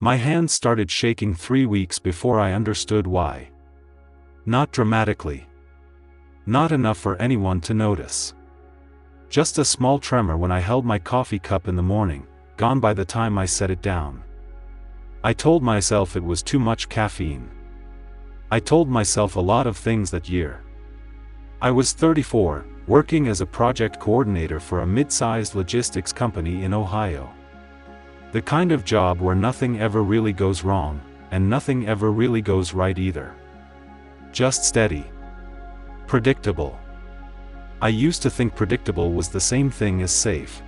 My hands started shaking 3 weeks before I understood why. Not dramatically. Not enough for anyone to notice. Just a small tremor when I held my coffee cup in the morning, gone by the time I set it down. I told myself it was too much caffeine. I told myself a lot of things that year. I was 34, working as a project coordinator for a mid-sized logistics company in Ohio. The kind of job where nothing ever really goes wrong, and nothing ever really goes right either. Just steady. Predictable. I used to think predictable was the same thing as safe.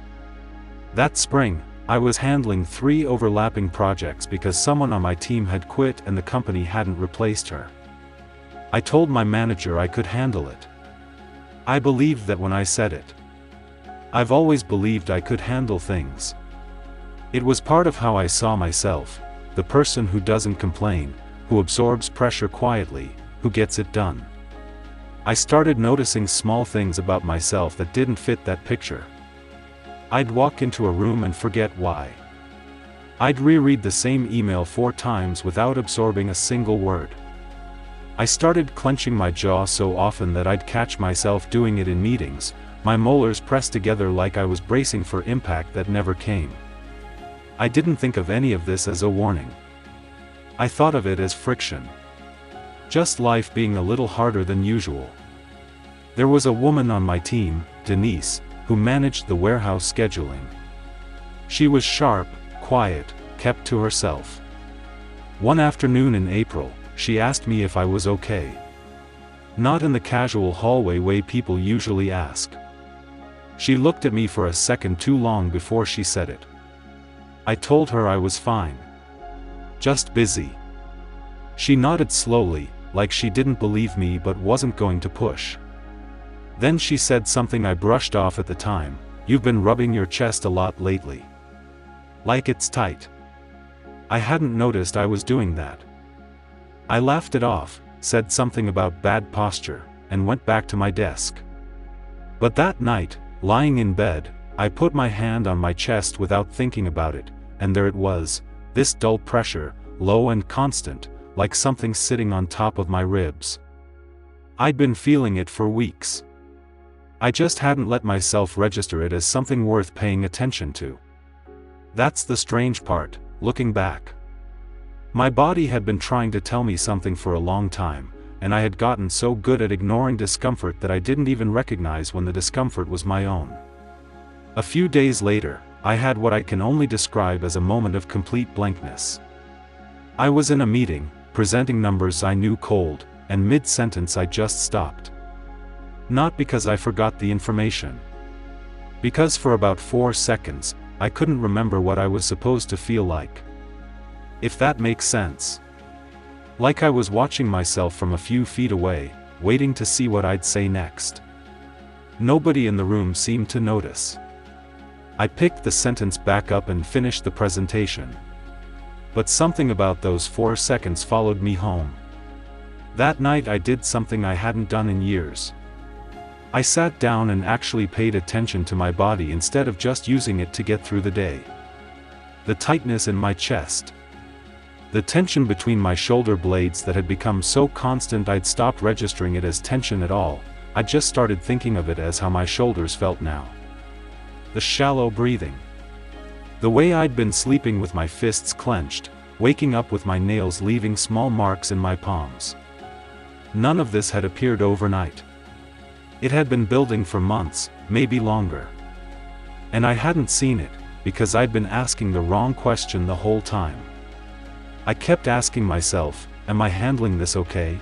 That spring, I was handling 3 overlapping projects because someone on my team had quit and the company hadn't replaced her. I told my manager I could handle it. I believed that when I said it. I've always believed I could handle things. It was part of how I saw myself, the person who doesn't complain, who absorbs pressure quietly, who gets it done. I started noticing small things about myself that didn't fit that picture. I'd walk into a room and forget why. I'd reread the same email 4 times without absorbing a single word. I started clenching my jaw so often that I'd catch myself doing it in meetings, my molars pressed together like I was bracing for impact that never came. I didn't think of any of this as a warning. I thought of it as friction. Just life being a little harder than usual. There was a woman on my team, Denise, who managed the warehouse scheduling. She was sharp, quiet, kept to herself. One afternoon in April, she asked me if I was okay. Not in the casual hallway way people usually ask. She looked at me for a second too long before she said it. I told her I was fine. Just busy. She nodded slowly, like she didn't believe me but wasn't going to push. Then she said something I brushed off at the time, "You've been rubbing your chest a lot lately. Like it's tight." I hadn't noticed I was doing that. I laughed it off, said something about bad posture, and went back to my desk. But that night, lying in bed, I put my hand on my chest without thinking about it, and there it was, this dull pressure, low and constant, like something sitting on top of my ribs. I'd been feeling it for weeks. I just hadn't let myself register it as something worth paying attention to. That's the strange part, looking back. My body had been trying to tell me something for a long time, and I had gotten so good at ignoring discomfort that I didn't even recognize when the discomfort was my own. A few days later, I had what I can only describe as a moment of complete blankness. I was in a meeting, presenting numbers I knew cold, and mid-sentence I just stopped. Not because I forgot the information. Because for about 4 seconds, I couldn't remember what I was supposed to feel like. If that makes sense. Like I was watching myself from a few feet away, waiting to see what I'd say next. Nobody in the room seemed to notice. I picked the sentence back up and finished the presentation. But something about those 4 seconds followed me home. That night I did something I hadn't done in years. I sat down and actually paid attention to my body instead of just using it to get through the day. The tightness in my chest. The tension between my shoulder blades that had become so constant I'd stopped registering it as tension at all, I just started thinking of it as how my shoulders felt now. The shallow breathing. The way I'd been sleeping with my fists clenched, waking up with my nails leaving small marks in my palms. None of this had appeared overnight. It had been building for months, maybe longer. And I hadn't seen it, because I'd been asking the wrong question the whole time. I kept asking myself, am I handling this okay?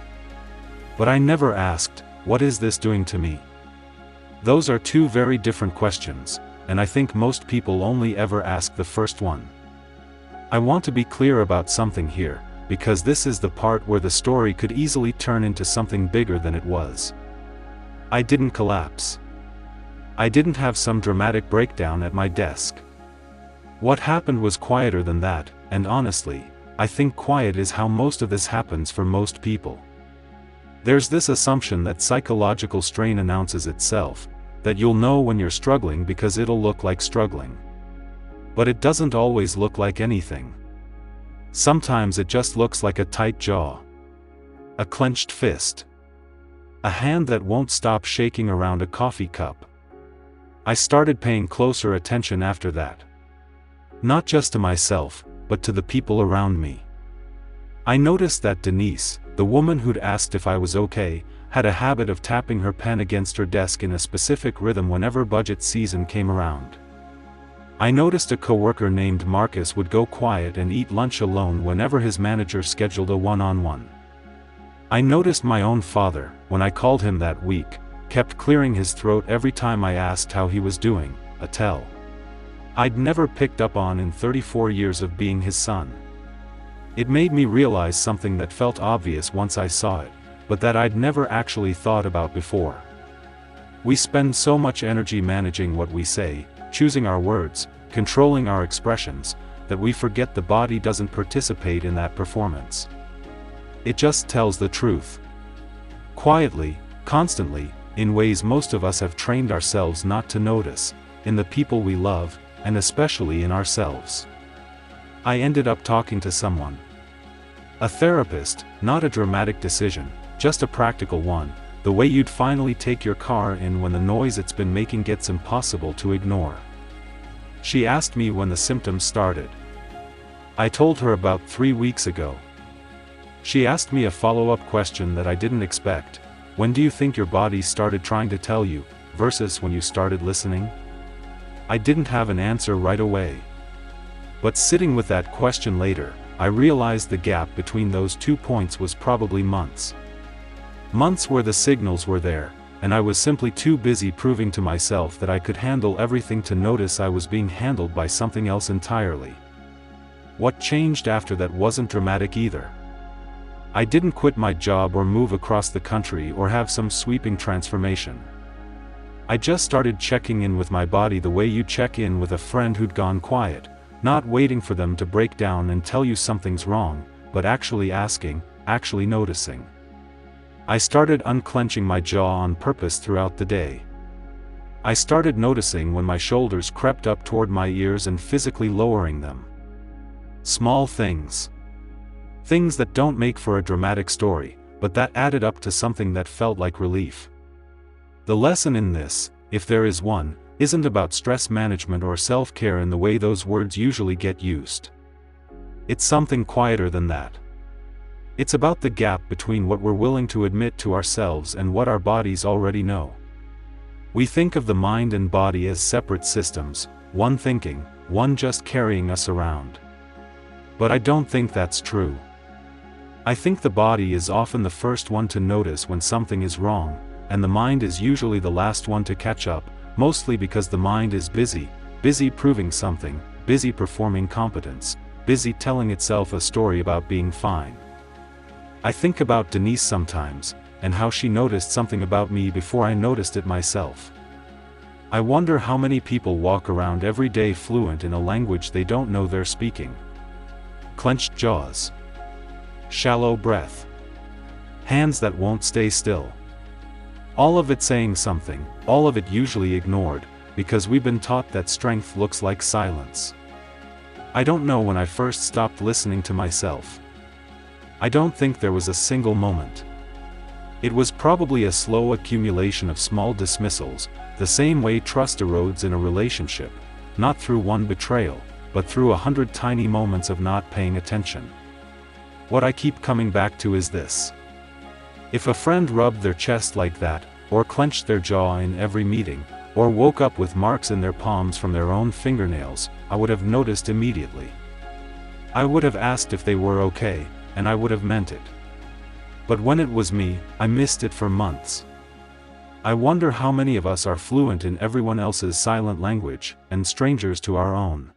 But I never asked, what is this doing to me? Those are 2 very different questions, and I think most people only ever ask the first one. I want to be clear about something here, because this is the part where the story could easily turn into something bigger than it was. I didn't collapse. I didn't have some dramatic breakdown at my desk. What happened was quieter than that, and honestly, I think quiet is how most of this happens for most people. There's this assumption that psychological strain announces itself, that you'll know when you're struggling because it'll look like struggling. But it doesn't always look like anything. Sometimes it just looks like a tight jaw, a clenched fist, a hand that won't stop shaking around a coffee cup. I started paying closer attention after that. Not just to myself, but to the people around me. I noticed that Denise, the woman who'd asked if I was okay, had a habit of tapping her pen against her desk in a specific rhythm whenever budget season came around. I noticed a coworker named Marcus would go quiet and eat lunch alone whenever his manager scheduled a one-on-one. I noticed my own father, when I called him that week, kept clearing his throat every time I asked how he was doing, a tell I'd never picked up on in 34 years of being his son. It made me realize something that felt obvious once I saw it, but that I'd never actually thought about before. We spend so much energy managing what we say, choosing our words, controlling our expressions, that we forget the body doesn't participate in that performance. It just tells the truth. Quietly, constantly, in ways most of us have trained ourselves not to notice, in the people we love, and especially in ourselves. I ended up talking to someone. A therapist, not a dramatic decision, just a practical one, the way you'd finally take your car in when the noise it's been making gets impossible to ignore. She asked me when the symptoms started. I told her about 3 weeks ago. She asked me a follow-up question that I didn't expect. When do you think your body started trying to tell you, versus when you started listening? I didn't have an answer right away. But sitting with that question later, I realized the gap between those 2 points was probably months. Months where the signals were there, and I was simply too busy proving to myself that I could handle everything to notice I was being handled by something else entirely. What changed after that wasn't dramatic either. I didn't quit my job or move across the country or have some sweeping transformation. I just started checking in with my body the way you check in with a friend who'd gone quiet, not waiting for them to break down and tell you something's wrong, but actually asking, actually noticing. I started unclenching my jaw on purpose throughout the day. I started noticing when my shoulders crept up toward my ears and physically lowering them. Small things. Things that don't make for a dramatic story, but that added up to something that felt like relief. The lesson in this, if there is one, isn't about stress management or self-care in the way those words usually get used. It's something quieter than that. It's about the gap between what we're willing to admit to ourselves and what our bodies already know. We think of the mind and body as separate systems, one thinking, one just carrying us around. But I don't think that's true. I think the body is often the first one to notice when something is wrong, and the mind is usually the last one to catch up, mostly because the mind is busy proving something, busy performing competence, busy telling itself a story about being fine. I think about Denise sometimes, and how she noticed something about me before I noticed it myself. I wonder how many people walk around every day fluent in a language they don't know they're speaking. Clenched jaws. Shallow breath. Hands that won't stay still. All of it saying something, all of it usually ignored, because we've been taught that strength looks like silence. I don't know when I first stopped listening to myself. I don't think there was a single moment. It was probably a slow accumulation of small dismissals, the same way trust erodes in a relationship, not through one betrayal, but through 100 tiny moments of not paying attention. What I keep coming back to is this. If a friend rubbed their chest like that, or clenched their jaw in every meeting, or woke up with marks in their palms from their own fingernails, I would have noticed immediately. I would have asked if they were okay, and I would have meant it. But when it was me, I missed it for months. I wonder how many of us are fluent in everyone else's silent language, and strangers to our own.